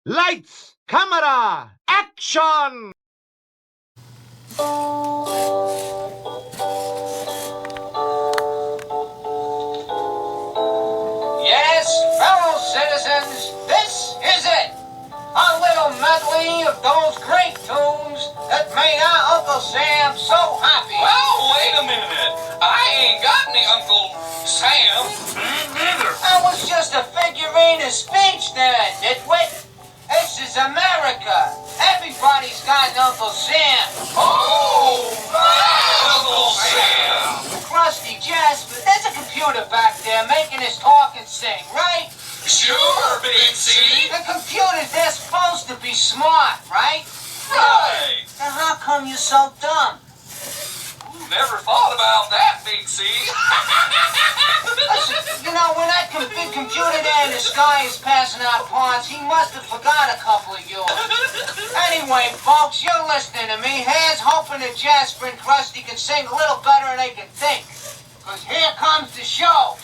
Lights, camera, action! Yes, fellow citizens, this is it. A little medley of those great tunes that made our Uncle Sam so happy. Well, wait a minute. I ain't got any Uncle Sam. Neither. That was just a figurine of speech there, nitwit. This is America. Everybody's got an Uncle Sam. Oh, Uncle Sam. Krusty Jasper, there's a computer back there making us talk and sing, right? Sure, Big C. The computers, they're supposed to be smart, right? Right. Then how come you're so dumb? Never thought about that, Big C. Listen, you know, when that big computer there in the sky is passing out parts, he must have forgot a couple of yours. Anyway, folks, you're listening to me. Here's hoping that Jasper and Krusty can sing a little better than they can think. Because here comes the show.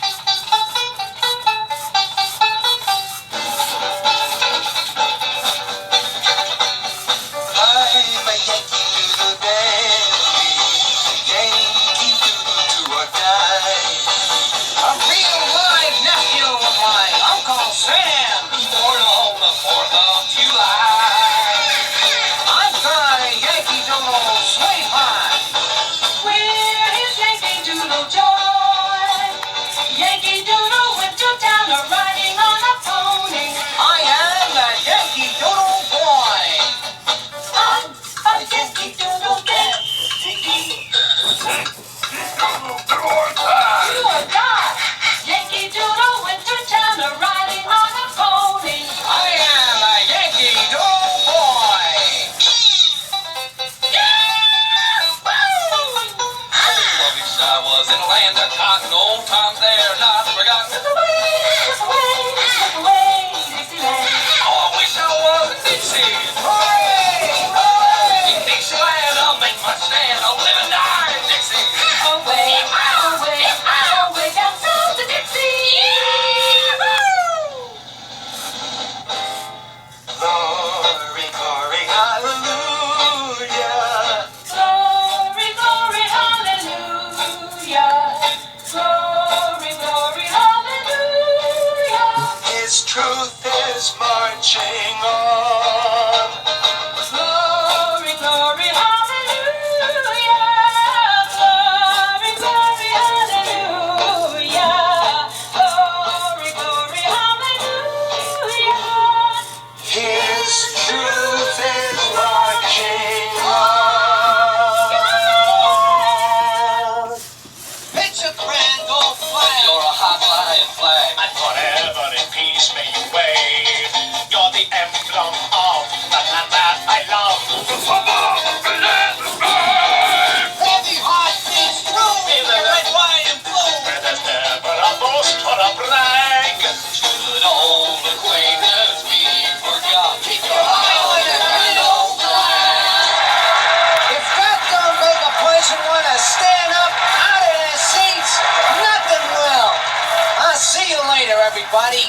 A real live nephew of mine, Uncle Sam. Born on the 4th of July. I've got a Yankee Doodle sweetheart. Where is Yankee Doodle joy? Yankee Doodle went to town riding on a pony. I am a Yankee Doodle boy. I'm a Yankee Doodle kid. You are God. Yankee Doodle went to town riding on a pony. I am a Yankee Doodle boy. I wish I was in a land of cotton, old times there, not forgotten. Slip away, Dixieland. Oh, I wish I was in Dixie. Hooray! Hooray! In Dixieland, I'll make my stand. I'll live and die in Dixie. Away, away, away down south to Dixie. Glory, glory, hallelujah. Glory, glory, hallelujah. Glory, glory, hallelujah. His truth is marching on. Glory, glory, hallelujah. Glory, glory, hallelujah. Glory, glory, hallelujah. His truth is marching on. It's a grand old flag. You're a hot flying flag. And forever in peace may you wave. You're the emblem of the land that I love. Heavy heart beats true in the red, white, and blue. Where there's never a boast or a brag. Should old acquaintance be forgot? Keep your eye on the red old flag. If that don't make a person want to stand up out of their seats, nothing will. I'll see you later, everybody.